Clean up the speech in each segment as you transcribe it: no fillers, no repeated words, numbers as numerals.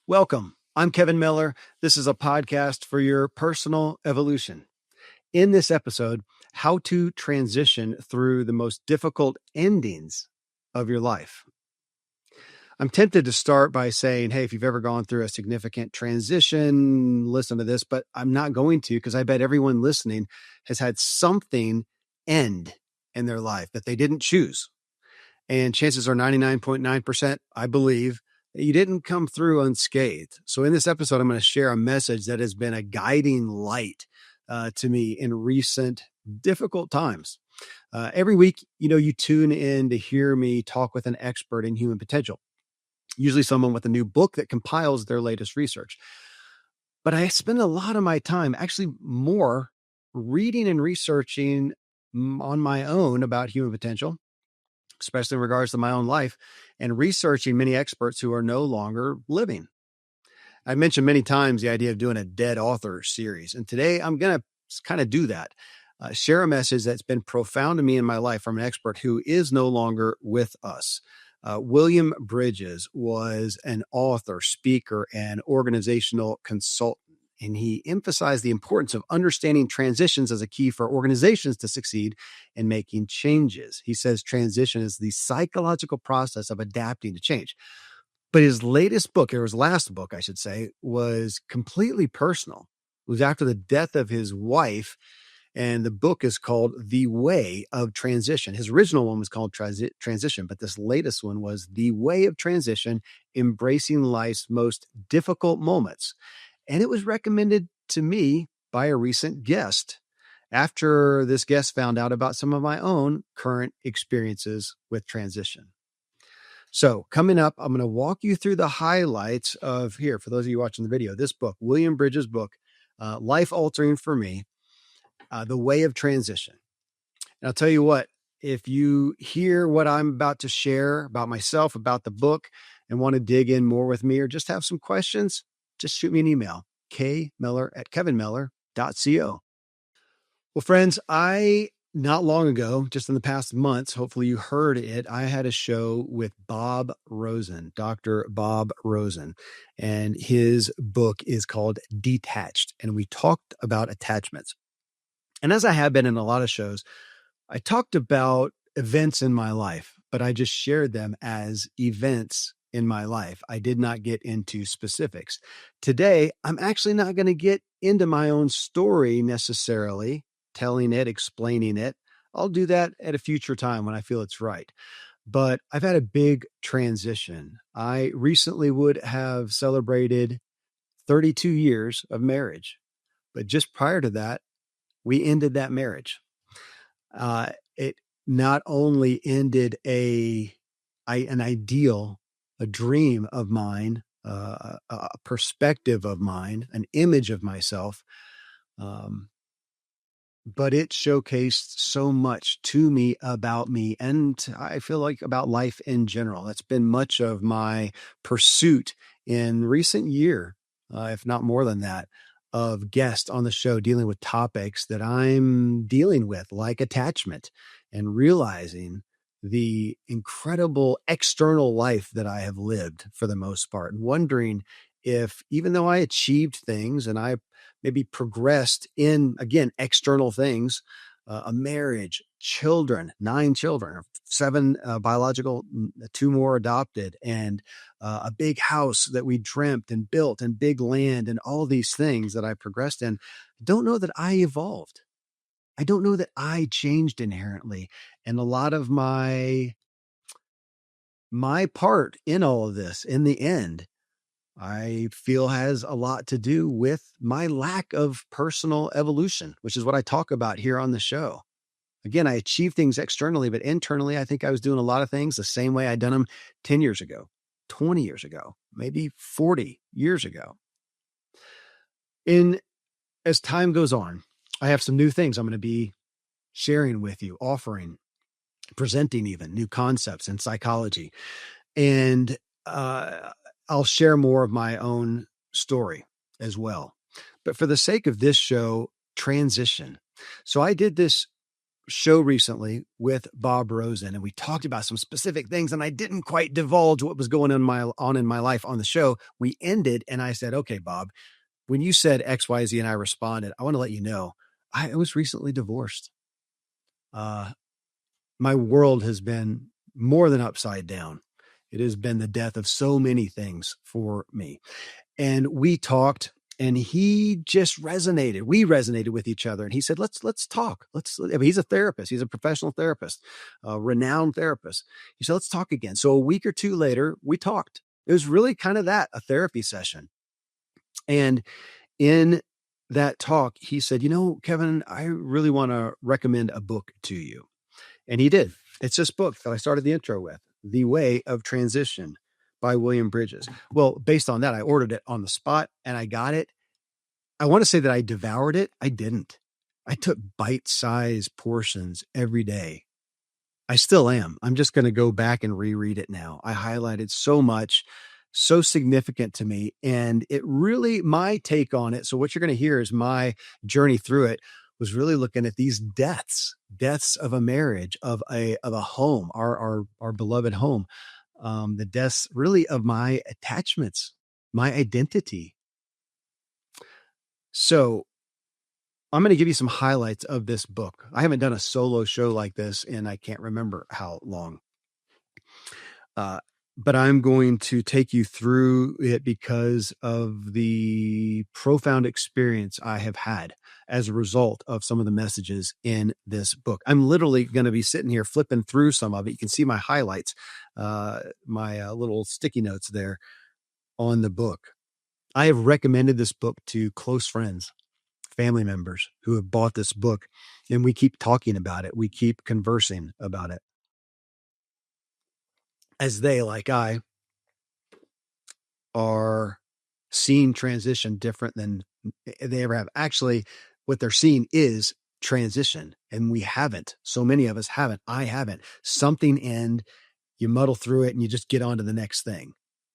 Welcome. I'm Kevin Miller. This is a podcast for your personal evolution. In this episode, how to transition through the most difficult endings of your life. I'm tempted to start by saying, hey, if you've ever gone through a significant transition, listen to this, but I'm not going to, because I bet everyone listening has had something end in their life that they didn't choose. And chances are 99.9%, I believe, that you didn't come through unscathed. So in this episode, I'm going to share a message that has been a guiding light to me in recent difficult times. Every week, you tune in to hear me talk with an expert in human potential, usually someone with a new book that compiles their latest research. But I spend a lot of my time, actually more, reading and researching on my own about human potential, especially in regards to my own life, and researching many experts who are no longer living. I mentioned many times the idea of doing a dead author series, and today I'm going to kind of do that. Share a message that's been profound to me in my life from an expert who is no longer with us. William Bridges was an author, speaker, and organizational consultant. And he emphasized the importance of understanding transitions as a key for organizations to succeed in making changes. He says transition is the psychological process of adapting to change. But his latest book, or his last book, I should say, was completely personal. It was after the death of his wife, and the book is called The Way of Transition. His original one was called Transition, but this latest one was The Way of Transition, Embracing Life's Most Difficult Moments. And it was recommended to me by a recent guest after this guest found out about some of my own current experiences with transition. So coming up, I'm going to walk you through the highlights of here, for those of you watching the video, this book, William Bridges' book, Life Altering for Me, The Way of Transition. And I'll tell you what, if you hear what I'm about to share about myself, about the book, and want to dig in more with me or just have some questions, just shoot me an email, kmiller@kevinmiller.co. Well, friends, not long ago, just in the past months, hopefully you heard it, I had a show with Bob Rosen, Dr. Bob Rosen, and his book is called Detached, and we talked about attachments. And as I have been in a lot of shows, I talked about events in my life, but I just shared them as events in my life. I did not get into specifics. Today, I'm actually not going to get into my own story necessarily, telling it, explaining it. I'll do that at a future time when I feel it's right. But I've had a big transition. I recently would have celebrated 32 years of marriage, but just prior to that, we ended that marriage. It not only ended an ideal, a dream of mine, a perspective of mine, an image of myself, but it showcased so much to me about me, and I feel like about life in general. That's been much of my pursuit in recent year, if not more than that, of guests on the show dealing with topics that I'm dealing with, like attachment, and realizing the incredible external life that I have lived for the most part, and wondering if, even though I achieved things and I maybe progressed in, again, external things, a marriage, children, 9 children, 7 biological, 2 more adopted, and a big house that we dreamt and built, and big land, and all these things that I progressed in, don't know that I evolved. I don't know that I changed inherently. And a lot of my part in all of this, in the end, I feel has a lot to do with my lack of personal evolution, which is what I talk about here on the show. Again, I achieved things externally, but internally, I think I was doing a lot of things the same way I'd done them 10 years ago, 20 years ago, maybe 40 years ago. As time goes on, I have some new things I'm going to be sharing with you, offering, presenting even new concepts in psychology. And I'll share more of my own story as well. But for the sake of this show, transition. So I did this show recently with Bob Rosen, and we talked about some specific things, and I didn't quite divulge what was going on in my life on the show. We ended, and I said, "Okay, Bob, when you said X, Y, Z, and I responded, I want to let you know I was recently divorced. My world has been more than upside down. It has been the death of so many things for me." And we talked, and he just resonated. We resonated with each other. And he said, let's talk. He's a therapist. He's a professional therapist, a renowned therapist. He said, let's talk again. So a week or two later, we talked. It was really kind of a therapy session. And in that talk, he said, Kevin, I really want to recommend a book to you. And he did. It's this book that I started the intro with, The Way of Transition by William Bridges. Well, based on that, I ordered it on the spot and I got it. I want to say that I devoured it. I didn't. I took bite-sized portions every day. I still am. I'm just going to go back and reread it now. I highlighted so much, so significant to me. And it really, my take on it. So what you're going to hear is my journey through it was really looking at these deaths of a marriage, of a home, our beloved home. The deaths really of my attachments, my identity. So I'm going to give you some highlights of this book. I haven't done a solo show like this and I can't remember how long. But I'm going to take you through it because of the profound experience I have had as a result of some of the messages in this book. I'm literally going to be sitting here flipping through some of it. You can see my highlights, my little sticky notes there on the book. I have recommended this book to close friends, family members who have bought this book, and we keep talking about it. We keep conversing about it as they, like I, are seeing transition different than they ever have. Actually, what they're seeing is transition, and we haven't. So many of us haven't. I haven't. Something end, you muddle through it, and you just get on to the next thing.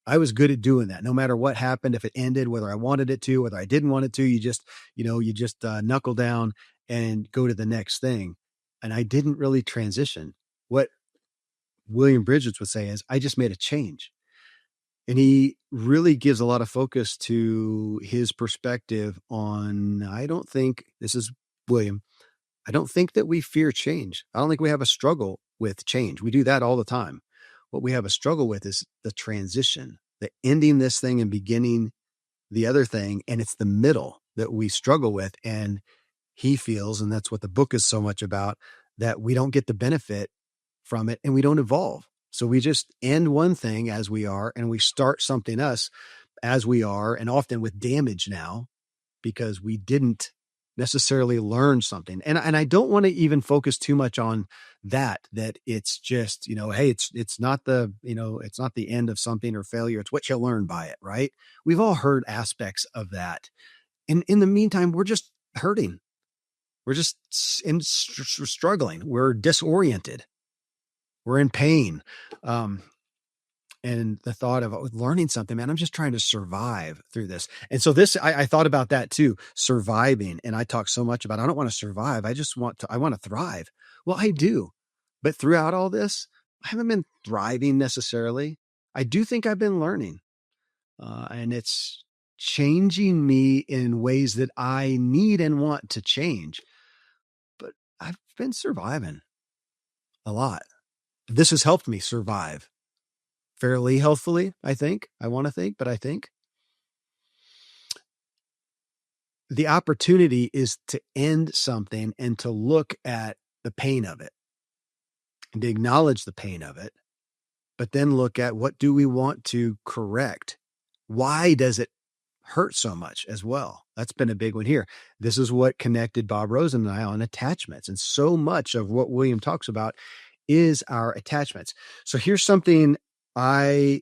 I was good at doing that. No matter what happened, if it ended, whether I wanted it to, whether I didn't want it to, you just knuckle down and go to the next thing. And I didn't really transition. What William Bridges would say is, I just made a change. And he really gives a lot of focus to his perspective on, I don't think, this is William, I don't think that we fear change. I don't think we have a struggle with change. We do that all the time. What we have a struggle with is the transition, the ending this thing and beginning the other thing. And it's the middle that we struggle with. And he feels, and that's what the book is so much about, that we don't get the benefit from it and we don't evolve. So we just end one thing as we are, and we start something else as we are, and often with damage now because we didn't necessarily learn something. And I don't want to even focus too much on that it's just, hey, it's not it's not the end of something or failure. It's what you learn by it, right? We've all heard aspects of that. And in the meantime, we're just hurting. We're just struggling. We're disoriented. We're in pain. And the thought of learning something, man, I'm just trying to survive through this. And so I thought about that too, surviving. And I talk so much about, I don't want to survive. I want to thrive. Well, I do. But throughout all this, I haven't been thriving necessarily. I do think I've been learning. And it's changing me in ways that I need and want to change. But I've been surviving a lot. This has helped me survive fairly healthfully, I think. I want to think, but I think the opportunity is to end something and to look at the pain of it and to acknowledge the pain of it, but then look at what do we want to correct? Why does it hurt so much as well? That's been a big one here. This is what connected Bob Rosen and I on attachments. And so much of what William talks about is our attachments. So here's something I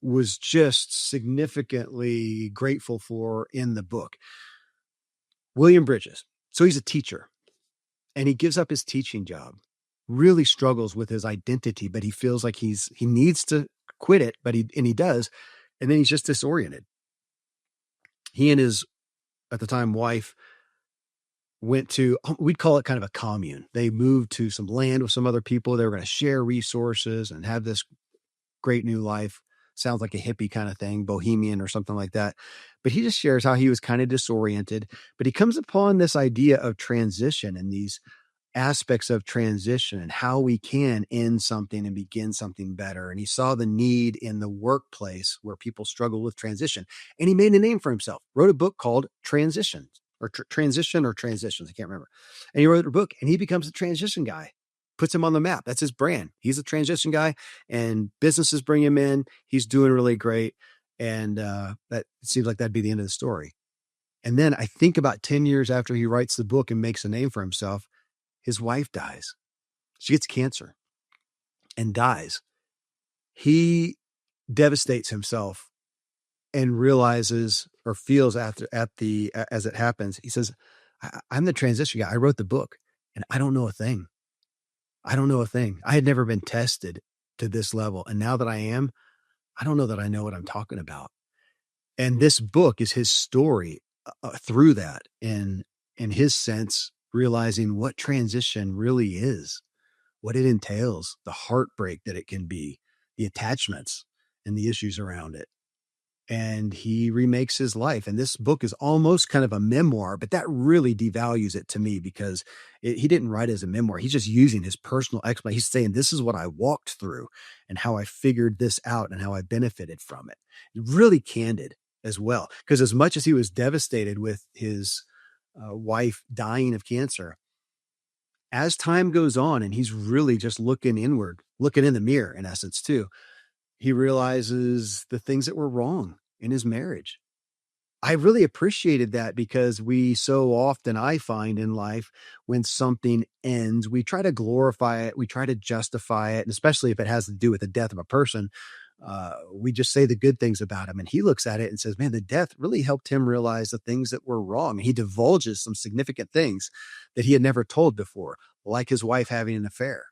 was just significantly grateful for in the book. William Bridges. So he's a teacher and he gives up his teaching job, really struggles with his identity, but he feels like he needs to quit it, but he does. And then he's just disoriented. He and his, at the time, wife went to, we'd call it kind of a commune. They moved to some land with some other people. They were going to share resources and have this great new life. Sounds like a hippie kind of thing, bohemian or something like that. But he just shares how he was kind of disoriented, but he comes upon this idea of transition and these aspects of transition and how we can end something and begin something better. And he saw the need in the workplace where people struggle with transition. And he made a name for himself, wrote a book called Transitions or Transition or Transitions. I can't remember. And he wrote a book and he becomes the transition guy, puts him on the map. That's his brand. He's a transition guy and businesses bring him in. He's doing really great. And that seems like that'd be the end of the story. And then I think about 10 years after he writes the book and makes a name for himself, his wife dies. She gets cancer and dies. He devastates himself and realizes or feels as it happens, he says, I'm the transition guy. I wrote the book and I don't know a thing. I don't know a thing. I had never been tested to this level. And now that I am, I don't know that I know what I'm talking about. And this book is his story through that. And in his sense, realizing what transition really is, what it entails, the heartbreak that it can be, the attachments and the issues around it. And he remakes his life. And this book is almost kind of a memoir, but that really devalues it to me because he didn't write it as a memoir. He's just using his personal explanation. He's saying, this is what I walked through and how I figured this out and how I benefited from it. Really candid as well. Because as much as he was devastated with his wife dying of cancer, as time goes on and he's really just looking inward, looking in the mirror in essence too, he realizes the things that were wrong in his marriage. I really appreciated that because we so often, I find in life, when something ends, we try to glorify it. We try to justify it. And especially if it has to do with the death of a person, we just say the good things about him. And he looks at it and says, man, the death really helped him realize the things that were wrong. And he divulges some significant things that he had never told before, like his wife having an affair,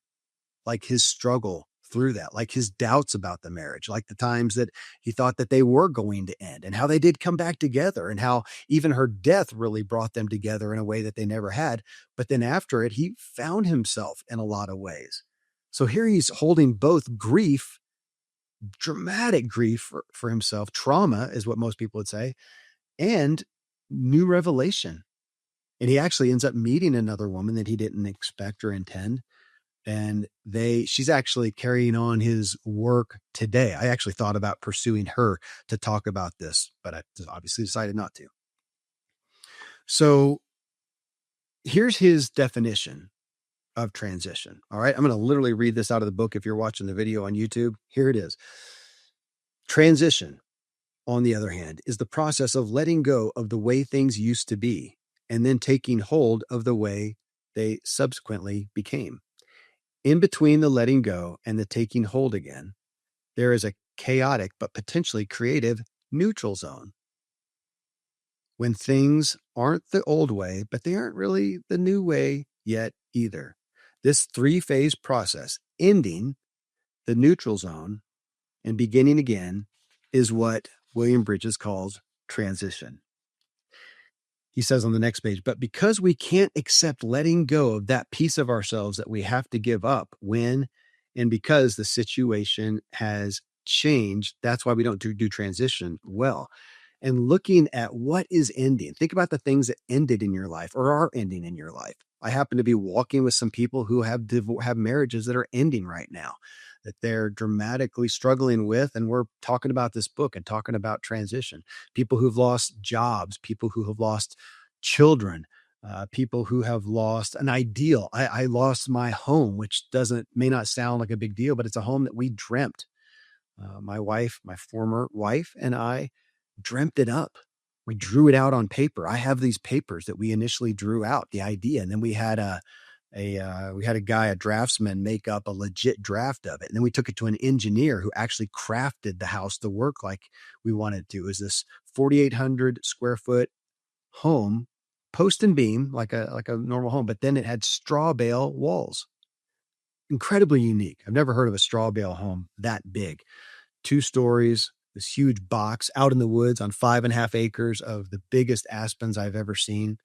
like his struggle through that, like his doubts about the marriage, like the times that he thought that they were going to end and how they did come back together and how even her death really brought them together in a way that they never had. But then after it, he found himself in a lot of ways. So here he's holding both grief, dramatic grief for himself, trauma is what most people would say, and new revelation. And he actually ends up meeting another woman that he didn't expect or intend. And she's actually carrying on his work today. I actually thought about pursuing her to talk about this, but I obviously decided not to. So here's his definition of transition. All right. I'm going to literally read this out of the book. If you're watching the video on YouTube, here it is. Transition, on the other hand, is the process of letting go of the way things used to be and then taking hold of the way they subsequently became. In between the letting go and the taking hold again, there is a chaotic but potentially creative neutral zone. When things aren't the old way, but they aren't really the new way yet either. This three-phase process, ending the neutral zone and beginning again, is what William Bridges calls transition. He says on the next page, but because we can't accept letting go of that piece of ourselves that we have to give up and because the situation has changed, that's why we don't do transition well. And looking at what is ending, think about the things that ended in your life or are ending in your life. I happen to be walking with some people who have marriages that are ending right now, that they're dramatically struggling with. And we're talking about this book and talking about transition. People who've lost jobs, people who have lost children, people who have lost an ideal. I lost my home, which may not sound like a big deal, but it's a home that we dreamt. My former wife and I dreamt it up. We drew it out on paper. I have these papers that we initially drew out, the idea. And then we had a draftsman, make up a legit draft of it. And then we took it to an engineer who actually crafted the house to work like we wanted to. It was this 4,800 square foot home, post and beam, like a normal home, but then it had straw bale walls. Incredibly unique. I've never heard of a straw bale home that big. 2 stories, this huge box out in the woods on 5.5 acres of the biggest aspens I've ever seen.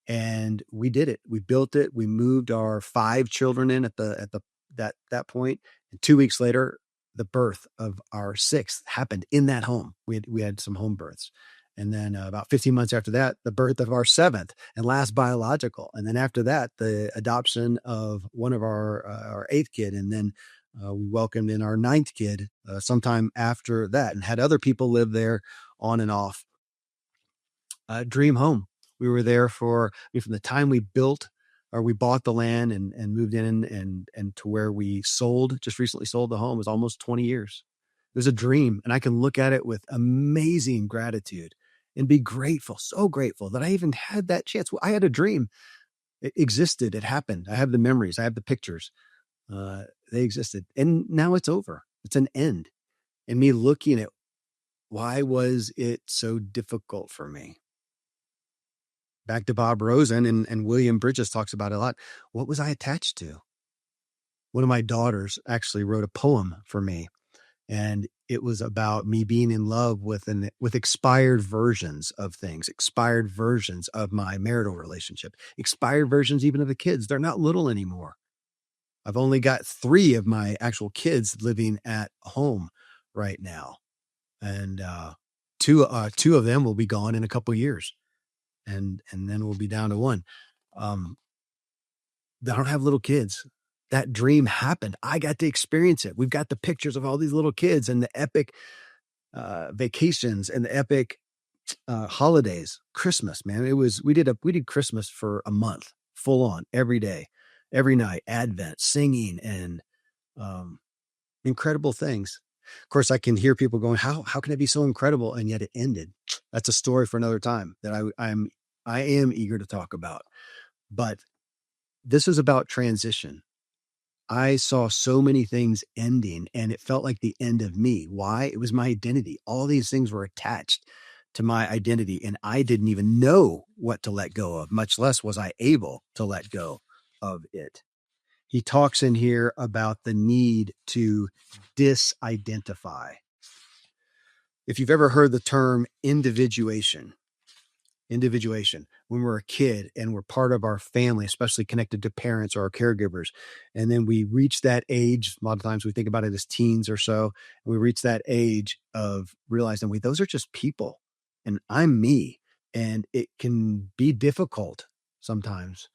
And we did it. We built it. We moved our 5 children in at that point. And 2 weeks later, the birth of our 6th happened in that home. We had some home births. And then about 15 months after that, the birth of our 7th and last biological. And then after that, the adoption of one of our 8th kid. And then we welcomed in our 9th kid sometime after that, and had other people live there on and off. Dream home. We were there from the time we built or we bought the land and moved in and to where we just recently sold the home, was almost 20 years. It was a dream, and I can look at it with amazing gratitude and be grateful, so grateful that I even had that chance. Well, I had a dream. It existed. It happened. I have the memories. I have the pictures. They existed. And now it's over. It's an end. And me looking at, why was it so difficult for me? Back to Bob Rosen, and William Bridges talks about it a lot. What was I attached to? One of my daughters actually wrote a poem for me, and it was about me being in love with expired versions of things, expired versions of my marital relationship, expired versions even of the kids. They're not little anymore. I've only got 3 of my actual kids living at home right now, and two of them will be gone in a couple of years. And then we'll be down to 1. I don't have little kids. That dream happened. I got to experience it. We've got the pictures of all these little kids and the epic vacations and the epic holidays. Christmas, man. We did Christmas for a month, full on, every day, every night, Advent, singing, and incredible things. Of course, I can hear people going, how can it be so incredible? And yet it ended. That's a story for another time that I am eager to talk about. But this is about transition. I saw so many things ending, and it felt like the end of me. Why? It was my identity. All these things were attached to my identity, and I didn't even know what to let go of, much less was I able to let go of it. He talks in here about the need to disidentify. If you've ever heard the term individuation, when we're a kid and we're part of our family, especially connected to parents or our caregivers, and then we reach that age, a lot of times we think about it as teens or so, and we reach that age of realizing, wait, those are just people, and I'm me, and it can be difficult sometimes.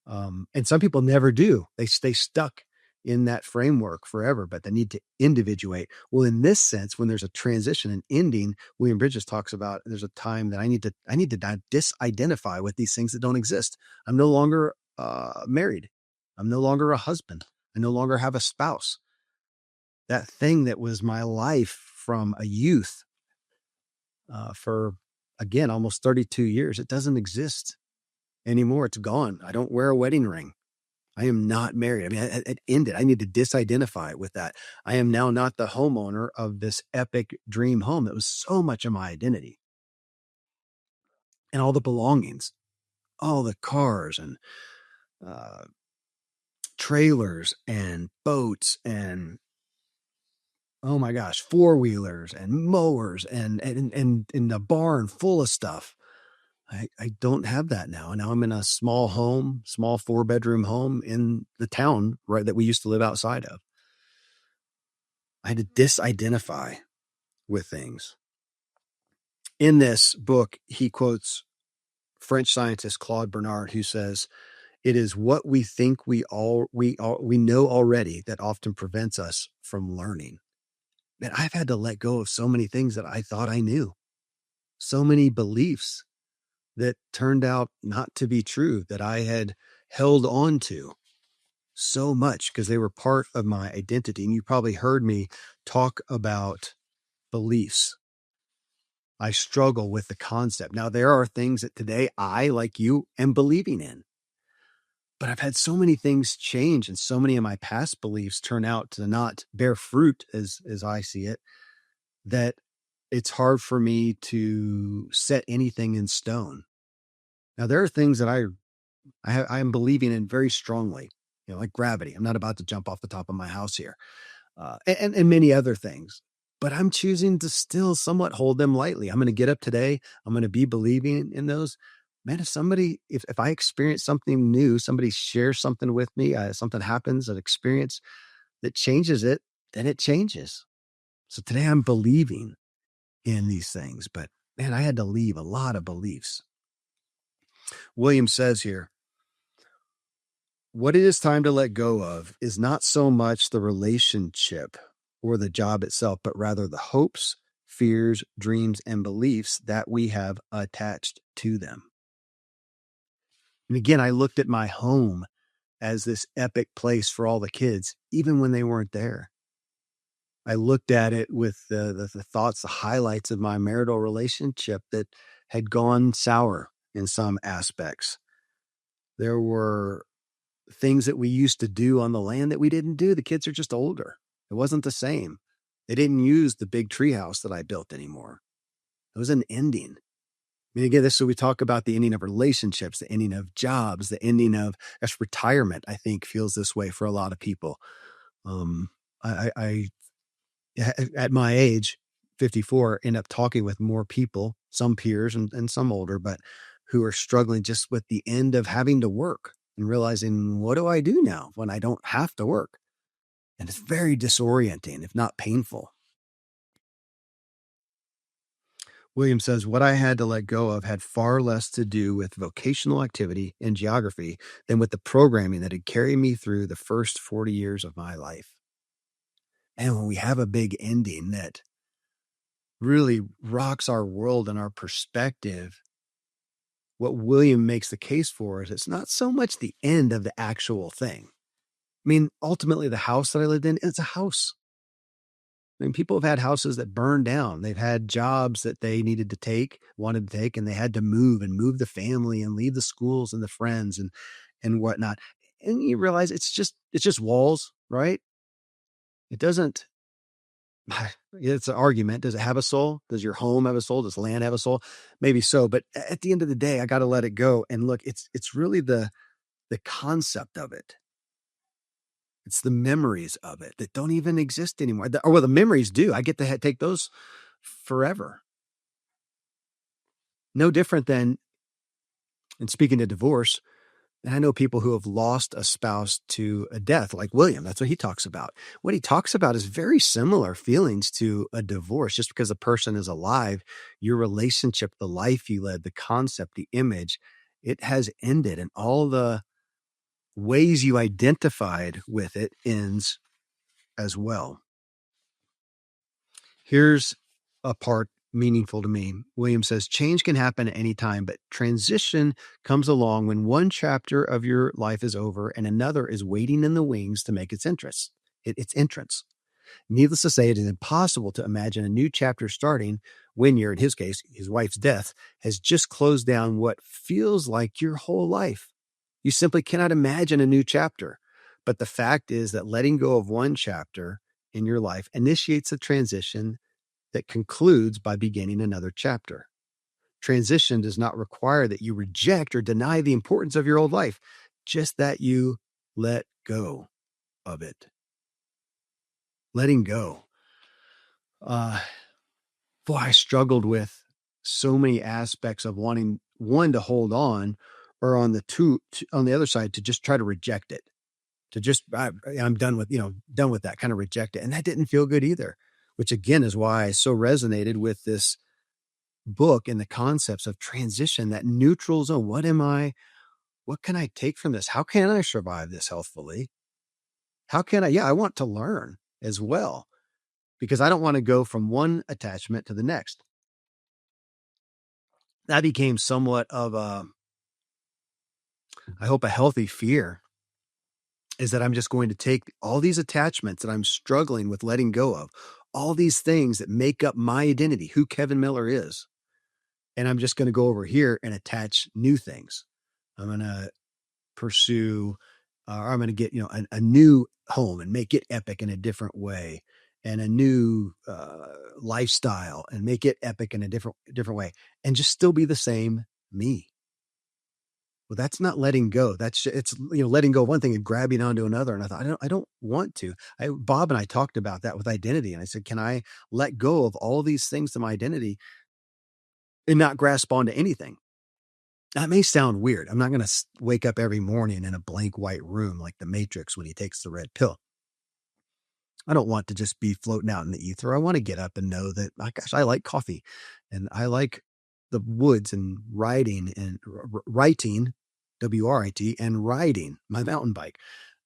And some people never do. They stay stuck in that framework forever, but they need to individuate. Well, in this sense, when there's a transition and ending, William Bridges talks about there's a time that I need to disidentify with these things that don't exist. I'm no longer married. I'm no longer a husband. I no longer have a spouse. That thing that was my life from a youth for, again, almost 32 years, it doesn't exist anymore. It's gone. I don't wear a wedding ring. I am not married. I mean, it ended. I need to disidentify with that. I am now not the homeowner of this epic dream home that was so much of my identity. And all the belongings, all the cars and trailers and boats and, oh my gosh, 4-wheelers and mowers and the barn full of stuff. I don't have that now. And now I'm in a small 4-bedroom home in the town, right, that we used to live outside of. I had to disidentify with things. In this book, he quotes French scientist Claude Bernard, who says, "It is what we think we know already that often prevents us from learning." And I've had to let go of so many things that I thought I knew, so many beliefs that turned out not to be true, that I had held on to so much because they were part of my identity. And you probably heard me talk about beliefs. I struggle with the concept. Now, there are things that today I, like you, am believing in. But I've had so many things change, and so many of my past beliefs turn out to not bear fruit as I see it, that it's hard for me to set anything in stone. Now, there are things that I am believing in very strongly, like gravity. I'm not about to jump off the top of my house here, and many other things. But I'm choosing to still somewhat hold them lightly. I'm going to get up today. I'm going to be believing in those. man, if I experience something new, somebody shares something with me, something happens, an experience that changes it, then it changes. So today I'm believing in these things, but man, I had to leave a lot of beliefs. William says here, what it is time to let go of is not so much the relationship or the job itself, but rather the hopes, fears, dreams, and beliefs that we have attached to them. And again, I looked at my home as this epic place for all the kids, even when they weren't there. I looked at it with the thoughts, the highlights of my marital relationship that had gone sour in some aspects. There were things that we used to do on the land that we didn't do. The kids are just older. It wasn't the same. They didn't use the big treehouse that I built anymore. It was an ending. I mean, again, so we talk about the ending of relationships, the ending of jobs, the ending of retirement. I think feels this way for a lot of people. I at my age, 54, end up talking with more people, some peers and some older, but who are struggling just with the end of having to work and realizing, what do I do now when I don't have to work? And it's very disorienting, if not painful. William says, what I had to let go of had far less to do with vocational activity and geography than with the programming that had carried me through the first 40 years of my life. And when we have a big ending that really rocks our world and our perspective, what William makes the case for is it's not so much the end of the actual thing. I mean, ultimately, the house that I lived in, it's a house. I mean, people have had houses that burned down. They've had jobs that they wanted to take, and they had to move the family and leave the schools and the friends and whatnot. And you realize it's just walls, right? It doesn't. It's an argument. Does it have a soul? Does your home have a soul? Does land have a soul? Maybe so. But at the end of the day, I got to let it go. And look, it's really the concept of it. It's the memories of it that don't even exist anymore. Or the memories do. I get to take those forever. No different than, and speaking of divorce, and I know people who have lost a spouse to a death, like William. That's what he talks about. What he talks about is very similar feelings to a divorce. Just because a person is alive, your relationship, the life you led, the concept, the image, it has ended. And all the ways you identified with it ends as well. Here's a part meaningful to me. William says, change can happen at any time, but transition comes along when one chapter of your life is over and another is waiting in the wings to make its entrance. Needless to say, it is impossible to imagine a new chapter starting when in his case, his wife's death, has just closed down what feels like your whole life. You simply cannot imagine a new chapter. But the fact is that letting go of one chapter in your life initiates a transition that concludes by beginning another chapter. Transition does not require that you reject or deny the importance of your old life, just that you let go of it. Letting go. I struggled with so many aspects of wanting one to hold on, or on the other side to just try to reject it. To just, I'm done with that, kind of reject it. And that didn't feel good either, which again is why I so resonated with this book and the concepts of transition, that neutral zone. What am I? What can I take from this? How can I survive this healthfully? How can I? I want to learn as well, because I don't want to go from one attachment to the next. That became somewhat of a healthy fear, is that I'm just going to take all these attachments that I'm struggling with letting go of, all these things that make up my identity, who Kevin Miller is. And I'm just going to go over here and attach new things. I'm going to pursue, I'm going to get, a new home and make it epic in a different way, and a new lifestyle and make it epic in a different way, and just still be the same me. Well, that's not letting go. It's letting go of one thing and grabbing onto another. And I thought, I don't want to. Bob and I talked about that with identity. And I said, can I let go of all these things to my identity and not grasp onto anything? That may sound weird. I'm not going to wake up every morning in a blank white room like the Matrix when he takes the red pill. I don't want to just be floating out in the ether. I want to get up and know that, my gosh, I like coffee and I like the woods and riding and writing, WRIT, and riding my mountain bike,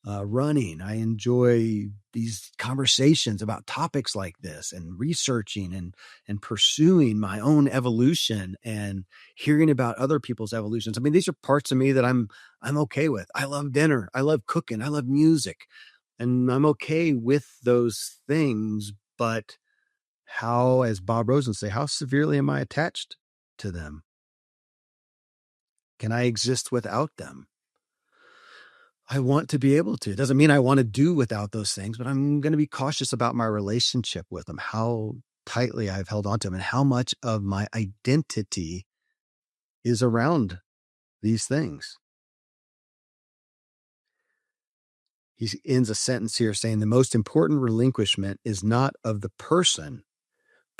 running. I enjoy these conversations about topics like this and researching and pursuing my own evolution and hearing about other people's evolutions. I mean, these are parts of me that I'm okay with. I love dinner. I love cooking. I love music. And I'm okay with those things, but how, as Bob Rosen say, how severely am I attached to them? Can I exist without them? I want to be able to. It doesn't mean I want to do without those things, but I'm going to be cautious about my relationship with them, how tightly I've held on to them, and how much of my identity is around these things. He ends a sentence here saying the most important relinquishment is not of the person,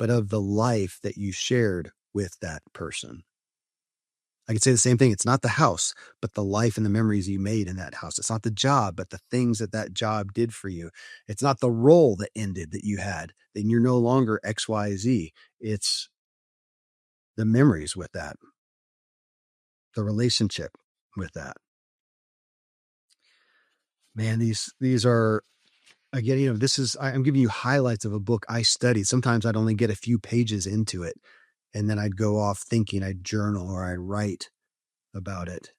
but of the life that you shared with that person. I could say the same thing. It's not the house, but the life and the memories you made in that house. It's not the job, but the things that that job did for you. It's not the role that ended that you had, then you're no longer XYZ. It's the memories with that, the relationship with that. Man, these are, again, I'm giving you highlights of a book I studied. Sometimes I'd only get a few pages into it, and then I'd go off thinking, I'd journal or I'd write about it.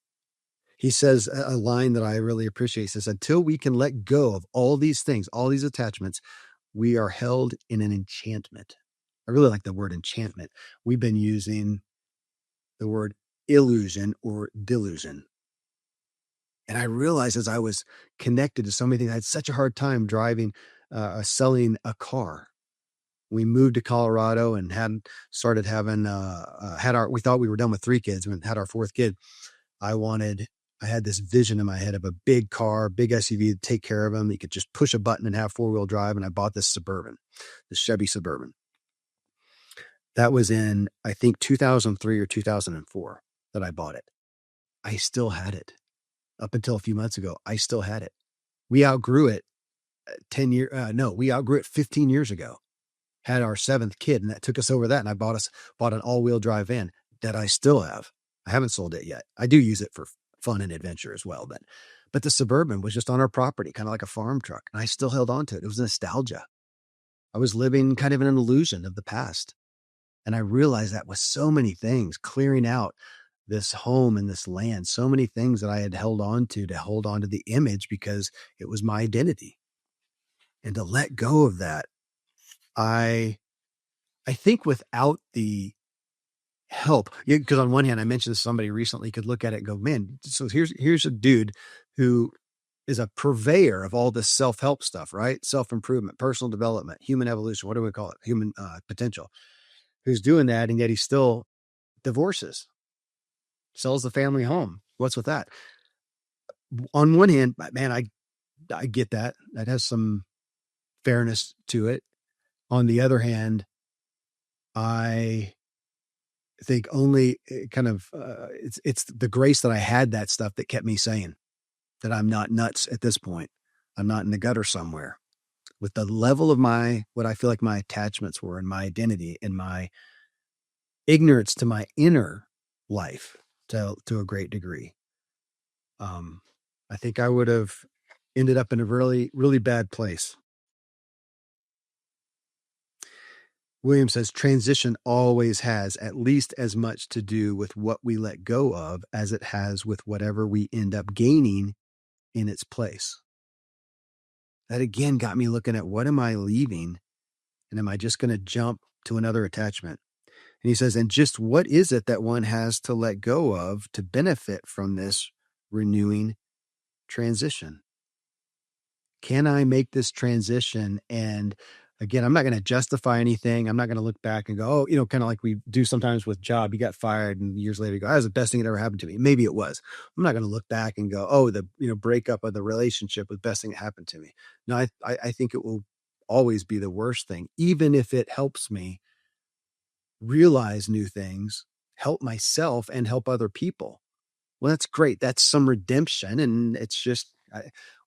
He says a line that I really appreciate. He says, until we can let go of all these things, all these attachments, we are held in an enchantment. I really like the word enchantment. We've been using the word illusion or delusion. And I realized as I was connected to so many things, I had such a hard time selling a car. We moved to Colorado and started having, we thought we were done with 3 kids and had our 4th kid. I had this vision in my head of a big car, big SUV to take care of them. You could just push a button and have 4-wheel drive. And I bought this Chevy Suburban. That was in, I think, 2003 or 2004 that I bought it. I still had it up until a few months ago. I still had it. We outgrew it we outgrew it 15 years ago. Had our 7th kid, and that took us over that. And I bought an all-wheel drive van that I still have. I haven't sold it yet. I do use it for fun and adventure as well. But the Suburban was just on our property, kind of like a farm truck. And I still held on to it. It was nostalgia. I was living kind of in an illusion of the past. And I realized that with so many things, clearing out this home and this land, so many things that I had held on to hold on to the image because it was my identity. And to let go of that, I think without the help, because on one hand, I mentioned this to somebody recently, could look at it and go, man, so here's a dude who is a purveyor of all this self-help stuff, right? Self-improvement, personal development, human evolution. What do we call it? Human potential. Who's doing that. And yet he still divorces, sells the family home. What's with that? On one hand, man, I get that. That has some fairness to it. On the other hand, I think only it's the grace that I had that stuff that kept me sane, that I'm not nuts at this point. I'm not in the gutter somewhere. With the level of what I feel like my attachments were and my identity and my ignorance to my inner life to a great degree. I think I would have ended up in a really, really bad place. William says transition always has at least as much to do with what we let go of as it has with whatever we end up gaining in its place. That again got me looking at what am I leaving? And am I just going to jump to another attachment? And he says, and just what is it that one has to let go of to benefit from this renewing transition? Can I make this transition? And again, I'm not going to justify anything. I'm not going to look back and go, oh, kind of like we do sometimes with job. You got fired and years later you go, that was the best thing that ever happened to me. Maybe it was. I'm not going to look back and go, oh, the breakup of the relationship was the best thing that happened to me. No, I think it will always be the worst thing, even if it helps me realize new things, help myself and help other people. Well, that's great. That's some redemption. And it's just,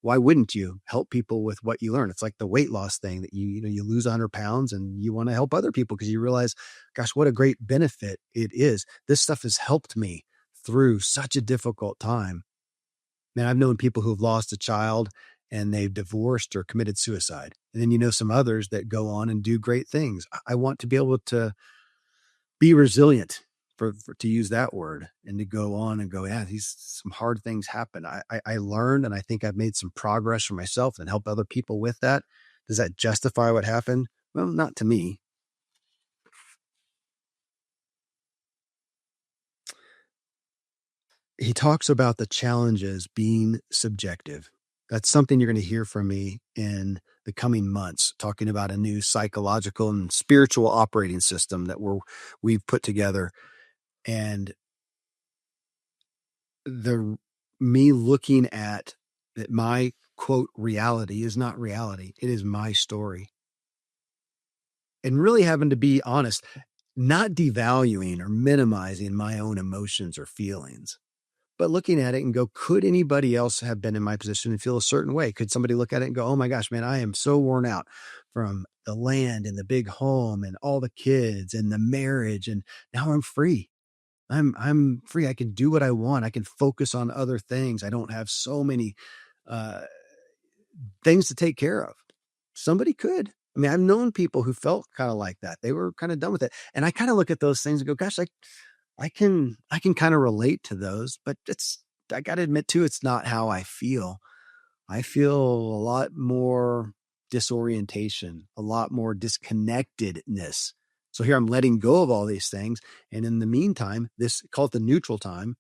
why wouldn't you help people with what you learn? It's like the weight loss thing that you lose 100 pounds and you want to help other people because you realize, gosh, what a great benefit it is. This stuff has helped me through such a difficult time. Man, I've known people who've lost a child and they've divorced or committed suicide. And then some others that go on and do great things. I want to be able to be resilient for to use that word and to go on and go, yeah, these some hard things happen. I learned and I think I've made some progress for myself and help other people with that. Does that justify what happened? Well, not to me. He talks about the challenges being subjective. That's something you're going to hear from me in the coming months, talking about a new psychological and spiritual operating system that we've put together. And the me looking at that my quote reality is not reality. It is my story. And really having to be honest, not devaluing or minimizing my own emotions or feelings, but looking at it and go, could anybody else have been in my position and feel a certain way? Could somebody look at it and go, oh my gosh, man, I am so worn out from the land and the big home and all the kids and the marriage. And now I'm free. I'm free. I can do what I want. I can focus on other things. I don't have so many uh, things to take care of. Somebody could. I mean, I've known people who felt kind of like that. They were kind of done with it. And I kind of look at those things and go, gosh, I can kind of relate to those, but I got to admit too, it's not how I feel. I feel a lot more disorientation, a lot more disconnectedness. So here I'm letting go of all these things. And in the meantime, call it the neutral time,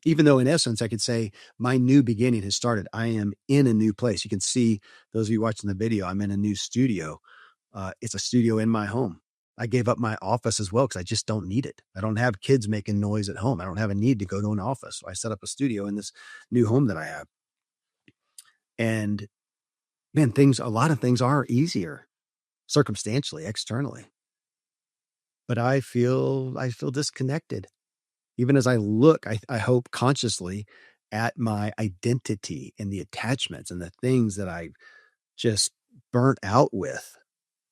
even though in essence, I could say my new beginning has started. I am in a new place. You can see those of you watching the video, I'm in a new studio. It's a studio in my home. I gave up my office as well because I just don't need it. I don't have kids making noise at home. I don't have a need to go to an office. So I set up a studio in this new home that I have. And man, a lot of things are easier circumstantially, externally. But I feel disconnected. Even as I look, I hope consciously at my identity and the attachments and the things that I just burnt out with.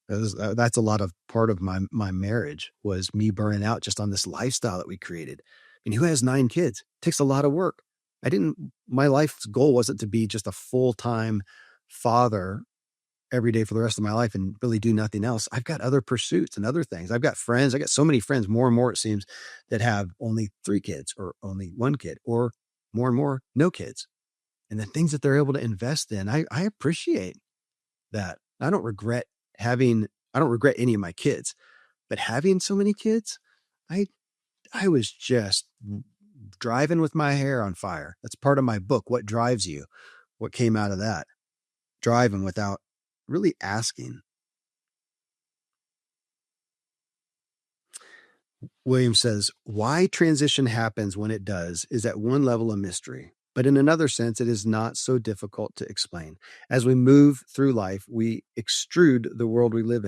That's a lot of part of my marriage was me burning out just on this lifestyle that we created. I mean, who has 9 kids? It takes a lot of work. My life's goal wasn't to be just a full-time father every day for the rest of my life and really do nothing else. I've got other pursuits and other things. I've got friends. I got so many friends, more and more, it seems, that have only 3 kids or only 1 kid or more and more, no kids. And the things that they're able to invest in, I appreciate that. I don't regret any of my kids, but having so many kids, I was just driving with my hair on fire. That's part of my book. What drives you? What came out of that? Driving without really asking. William says, why transition happens when it does is at one level a mystery, but in another sense, it is not so difficult to explain. As we move through life, we extrude the world we live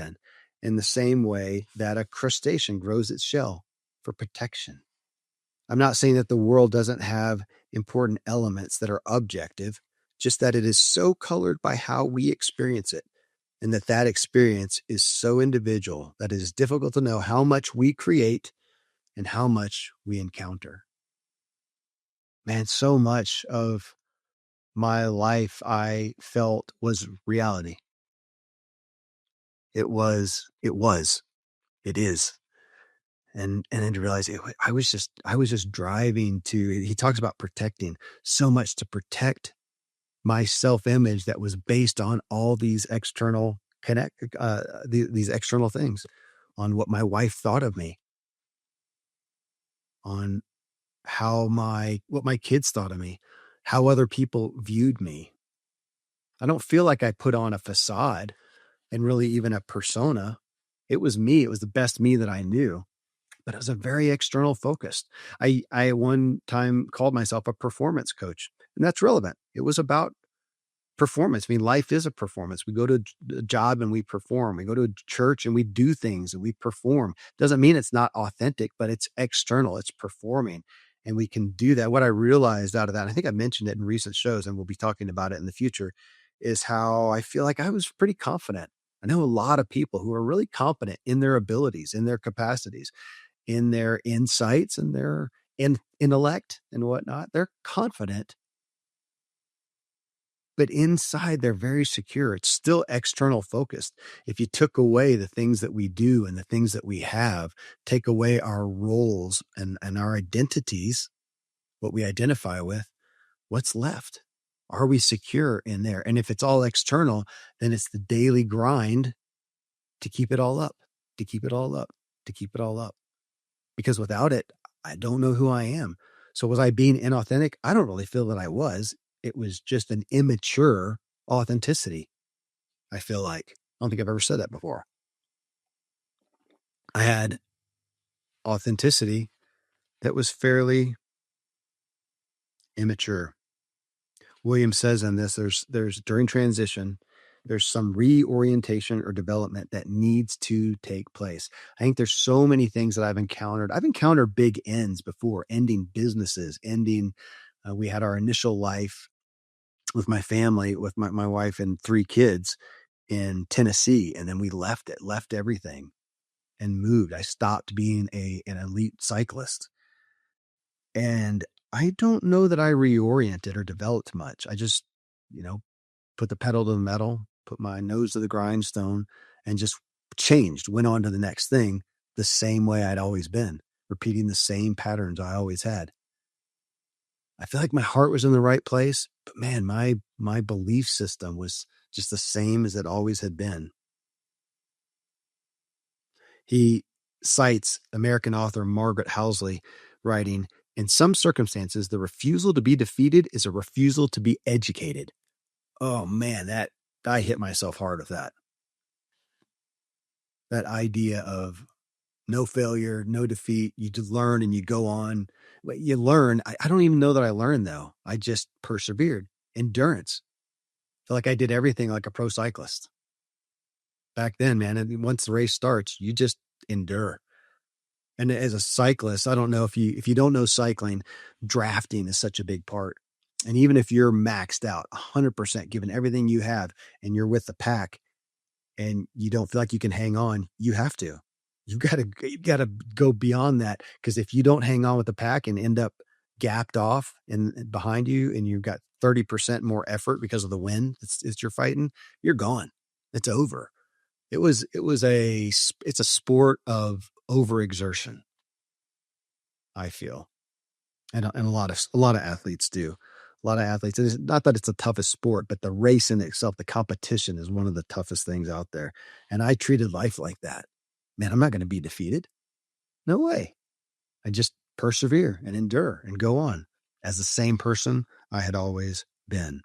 in the same way that a crustacean grows its shell for protection. I'm not saying that the world doesn't have important elements that are objective, just that it is so colored by how we experience it, and that experience is so individual that it is difficult to know how much we create and how much we encounter. Man, so much of my life I felt was reality. It is. And then to realize I was just driving he talks about protecting so much to protect my self-image that was based on all these external these external things, on what my wife thought of me, on what my kids thought of me, how other people viewed me. I don't feel like I put on a facade and really even a persona. It was me. It was the best me that I knew, but it was a very external focused. I one time called myself a performance coach, and that's relevant. It was about performance. I mean, life is a performance. We go to a job and we perform. We go to a church and we do things and we perform. Doesn't mean it's not authentic, but it's external. It's performing. And we can do that. What I realized out of that, and I think I mentioned it in recent shows, and we'll be talking about it in the future, is how I feel like I was pretty confident. I know a lot of people who are really confident in their abilities, in their capacities, in their insights, and their intellect and whatnot. They're confident, but inside they're very secure. It's still external focused. If you took away the things that we do and the things that we have, take away our roles and our identities, what we identify with, what's left? Are we secure in there? And if it's all external, then it's the daily grind to keep it all up, to keep it all up, to keep it all up. Because without it, I don't know who I am. So was I being inauthentic? I don't really feel that I was. It was just an immature authenticity, I feel like. I don't think I've ever said that before. I had authenticity that was fairly immature. William says in this, there's during transition, there's some reorientation or development that needs to take place. I think there's so many things that I've encountered. I've encountered big ends before, ending businesses, we had our initial life with my family, with my wife and 3 kids in Tennessee. And then we left everything and moved. I stopped being an elite cyclist. And I don't know that I reoriented or developed much. I just, put the pedal to the metal, put my nose to the grindstone, and just changed, went on to the next thing the same way I'd always been, repeating the same patterns I always had. I feel like my heart was in the right place, but man, my belief system was just the same as it always had been. He cites American author Margaret Housley writing, "In some circumstances, the refusal to be defeated is a refusal to be educated." Oh man, that I hit myself hard with that. That idea of no failure, no defeat. You just learn and you go on. But you learn. I don't even know that I learned though. I just persevered. Endurance. I feel like I did everything like a pro cyclist. Back then, man, and once the race starts, you just endure. And as a cyclist, I don't know if you don't know cycling, drafting is such a big part. And even if you're maxed out 100%, given everything you have, and you're with the pack and you don't feel like you can hang on, you have to. You gotta go beyond that. Because if you don't hang on with the pack and end up gapped off and behind you, and you've got 30% more effort because of the wind it's you're fighting, you're gone. It's over. It's a sport of overexertion, I feel. And a lot of athletes do. A lot of athletes, and it's not that it's the toughest sport, but the race in itself, the competition is one of the toughest things out there. And I treated life like that. Man, I'm not going to be defeated. No way. I just persevere and endure and go on as the same person I had always been.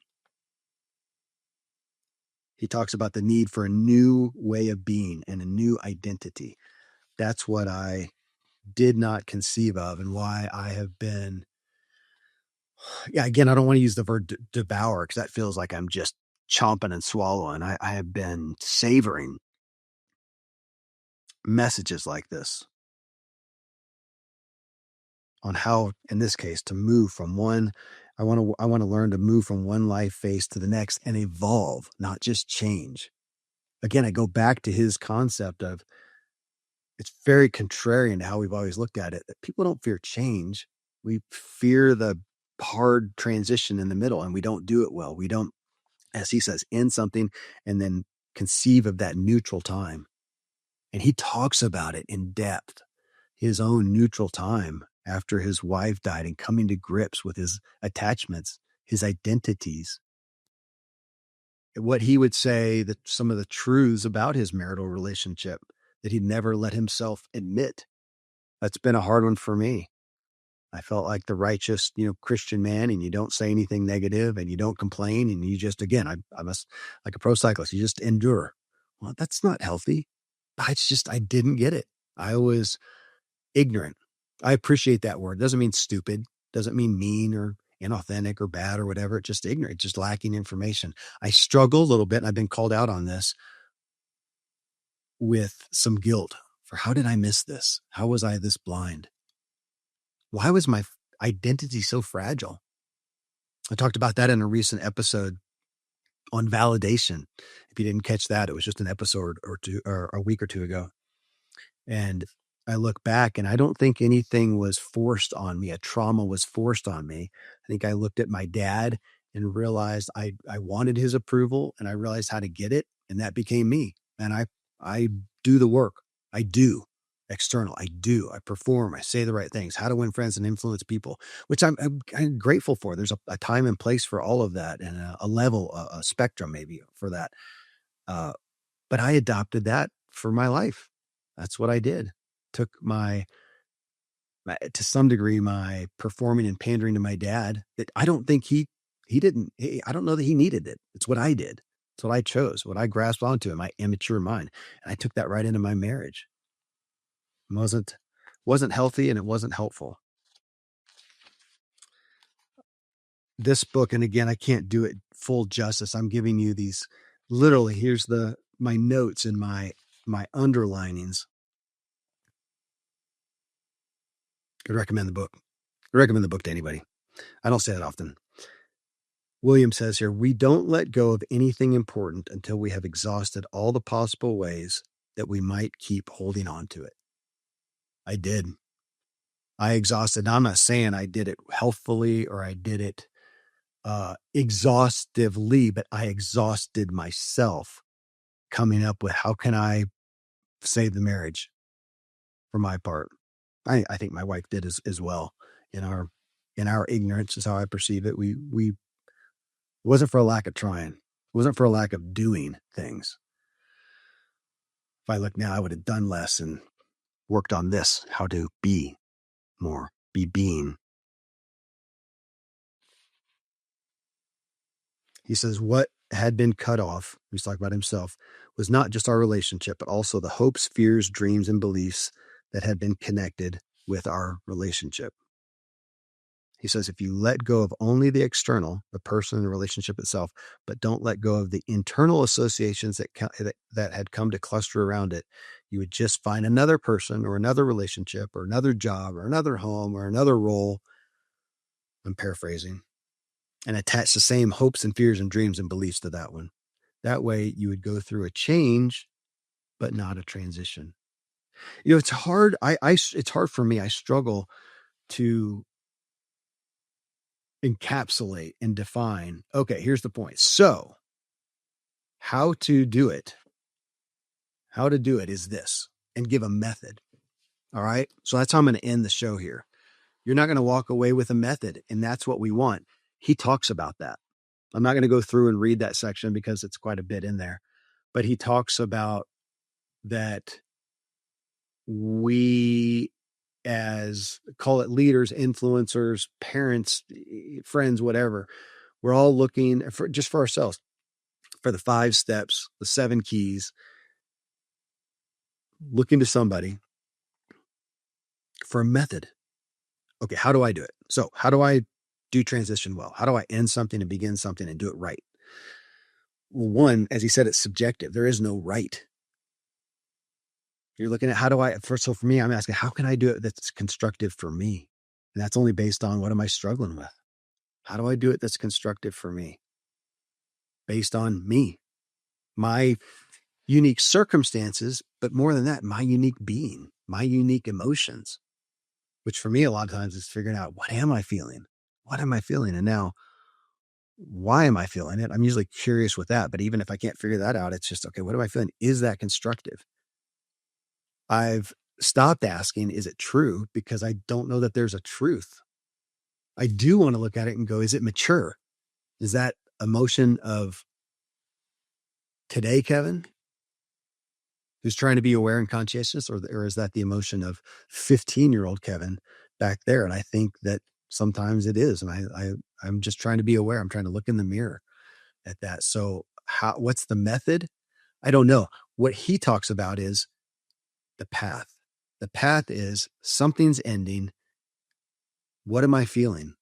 He talks about the need for a new way of being and a new identity. That's what I did not conceive of, and why I have been, again, I don't want to use the word devour, because that feels like I'm just chomping and swallowing. I have been savoring messages like this on how, in this case, to move from one. I want to learn to move from one life phase to the next and evolve, not just change. Again, I go back to his concept of, it's very contrarian to how we've always looked at it, that people don't fear change. We fear the hard transition in the middle, and we don't do it well. We don't, as he says, end something and then conceive of that neutral time. And he talks about it in depth, his own neutral time after his wife died, and coming to grips with his attachments, his identities. What he would say, that some of the truths about his marital relationship that he'd never let himself admit. That's been a hard one for me. I felt like the righteous, Christian man, and you don't say anything negative and you don't complain, and you just, again, I must, like a pro cyclist, you just endure. Well, that's not healthy. I didn't get it. I was ignorant. I appreciate that word. Doesn't mean stupid. Doesn't mean mean or inauthentic or bad or whatever, just ignorant, just lacking information. I struggle a little bit, and I've been called out on this with some guilt for how did I miss this? How was I this blind? Why was my identity so fragile? I talked about that in a recent episode on validation. If you didn't catch that, it was just an episode or two or a week or two ago. And I look back and I don't think anything was forced on me. A trauma was forced on me. I think I looked at my dad and realized I wanted his approval, and I realized how to get it. And that became me. And I do the work. I do external. I perform. I say the right things, how to win friends and influence people, which I'm grateful for. There's a time and place for all of that, and a level, a spectrum maybe for that. But I adopted that for my life. That's what I did. Took to some degree, my performing and pandering to my dad, that I don't think I don't know that he needed it. It's what I did. It's what I chose, what I grasped onto in my immature mind. And I took that right into my marriage. It wasn't healthy, and it wasn't helpful. This book, and again, I can't do it full justice. I'm giving you these literally, here's my notes and my underlinings. I recommend the book. I recommend the book to anybody. I don't say that often. William says here, we don't let go of anything important until we have exhausted all the possible ways that we might keep holding on to it. I did. I exhausted. Now, I'm not saying I did it healthfully or I did it exhaustively, but I exhausted myself coming up with how can I save the marriage for my part. I think my wife did as well. In our ignorance is how I perceive it. It wasn't for a lack of trying. It wasn't for a lack of doing things. If I look now, I would have done less and worked on this, how to be more, be being. He says, what had been cut off, he's talking about himself, was not just our relationship, but also the hopes, fears, dreams, and beliefs that had been connected with our relationship. He says, if you let go of only the external, the person and the relationship itself, but don't let go of the internal associations that had come to cluster around it, you would just find another person or another relationship or another job or another home or another role. I'm paraphrasing. And attach the same hopes and fears and dreams and beliefs to that one. That way you would go through a change, but not a transition. It's hard. It's hard for me. I struggle to encapsulate and define, okay, here's the point. So how to do it is this, and give a method. All right. So that's how I'm going to end the show here. You're not going to walk away with a method, and that's what we want. He talks about that. I'm not going to go through and read that section because it's quite a bit in there, but he talks about that we, as call it leaders, influencers, parents, friends, whatever, we're all looking for just for ourselves, for the 5 steps, the 7 keys, looking to somebody for a method. Okay, how do I do it? So how do I do transition well? How do I end something and begin something and do it right? Well, one, as he said, it's subjective. There is no right. You're looking at so for me, I'm asking, how can I do it that's constructive for me? And that's only based on what am I struggling with? How do I do it that's constructive for me? Based on me, my unique circumstances, but more than that, my unique being, my unique emotions, which for me, a lot of times is figuring out, what am I feeling? What am I feeling? And now, why am I feeling it? I'm usually curious with that, but even if I can't figure that out, it's just, okay, what am I feeling? Is that constructive? I've stopped asking, is it true? Because I don't know that there's a truth. I do want to look at it and go, is it mature? Is that emotion of today, Kevin, who's trying to be aware and conscientious, or is that the emotion of 15-year-old Kevin back there? And I think that sometimes it is. And I'm just trying to be aware. I'm trying to look in the mirror at that. So what's the method? I don't know. What he talks about is the path. The path is something's ending. What am I feeling?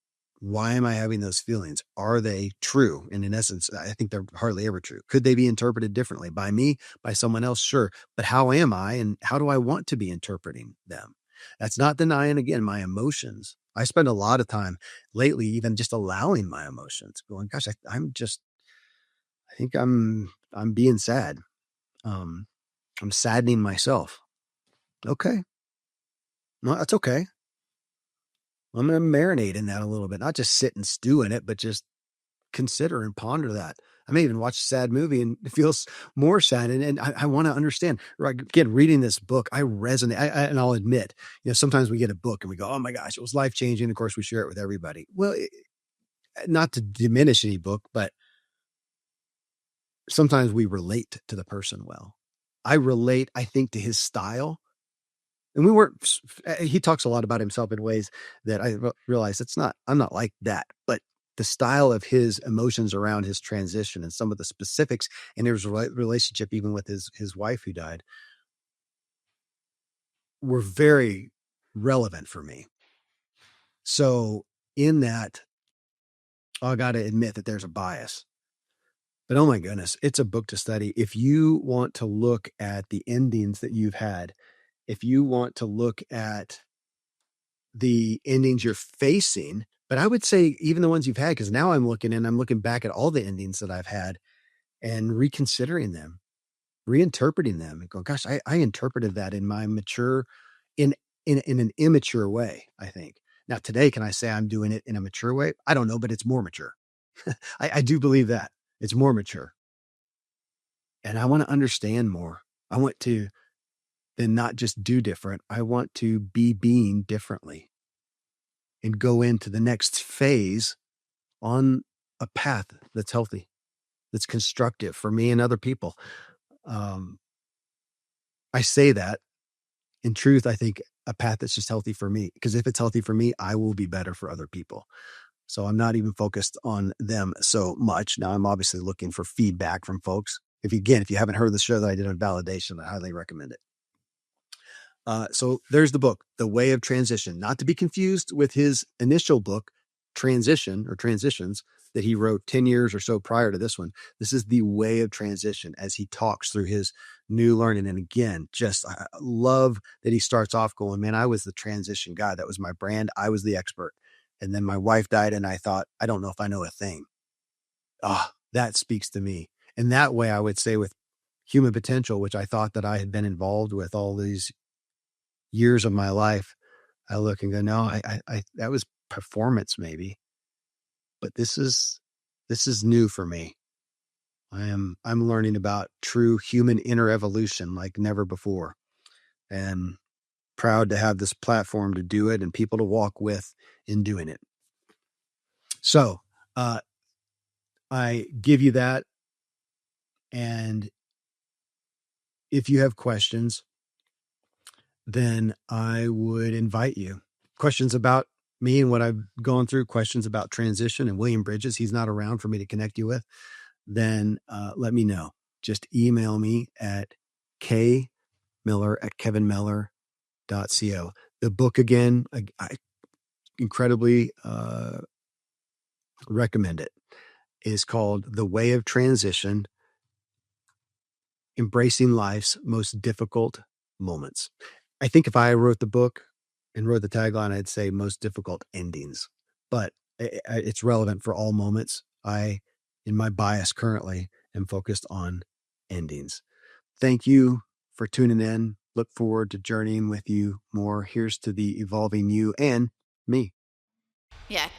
Why am I having those feelings? Are they true? And in essence, I think they're hardly ever true. Could they be interpreted differently by me, by someone else? Sure. But how am I and how do I want to be interpreting them? That's not denying, again, my emotions. I spend a lot of time lately, even just allowing my emotions, going, gosh, I think I'm being sad. I'm saddening myself. Okay. No, that's okay. I'm going to marinate in that a little bit, not just sit and stew in it, but just consider and ponder that. I may even watch a sad movie and it feels more sad. And I want to understand. Right, again, reading this book, I resonate. And I'll admit, sometimes we get a book and we go, oh my gosh, it was life changing. Of course, we share it with everybody. Well, not to diminish any book, but sometimes we relate to the person well. I relate, I think, to his style. And he talks a lot about himself in ways that I realize I'm not like that, but the style of his emotions around his transition and some of the specifics in his relationship, even with his wife who died, were very relevant for me. So in that, I got to admit that there's a bias, but oh my goodness, it's a book to study. If you want to look at the endings that you've had, if you want to look at the endings you're facing, but I would say even the ones you've had, because now I'm looking back at all the endings that I've had and reconsidering them, reinterpreting them and going, gosh, I interpreted that in my in an immature way, I think. Now today, can I say I'm doing it in a mature way? I don't know, but it's more mature. I do believe that it's more mature. And I want to understand more. I want to then not just do different. I want to be being differently and go into the next phase on a path that's healthy, that's constructive for me and other people. I say that in truth, I think a path that's just healthy for me, because if it's healthy for me, I will be better for other people. So I'm not even focused on them so much. Now I'm obviously looking for feedback from folks. If you haven't heard the show that I did on validation, I highly recommend it. So there's the book, The Way of Transition, not to be confused with his initial book, Transition or Transitions, that he wrote 10 years or so prior to this one. This is The Way of Transition as he talks through his new learning. And again, I love that he starts off going, man, I was the transition guy. That was my brand. I was the expert. And then my wife died and I thought, I don't know if I know a thing. That speaks to me. And that way I would say with human potential, which I thought that I had been involved with all these years of my life, I look and go, no, I that was performance maybe, but this is new for me. I'm learning about true human inner evolution like never before, and proud to have this platform to do it and people to walk with in doing it. So, I give you that. And if you have questions, then I would invite you. Questions about me and what I've gone through, questions about transition and William Bridges, he's not around for me to connect you with, then let me know. Just email me at kmiller@kevinmiller.co. The book, again, I incredibly recommend it, is called The Way of Transition, Embracing Life's Most Difficult Moments. I think if I wrote the book and wrote the tagline, I'd say most difficult endings, but it's relevant for all moments. In my bias currently, am focused on endings. Thank you for tuning in. Look forward to journeying with you more. Here's to the evolving you and me. Yeah.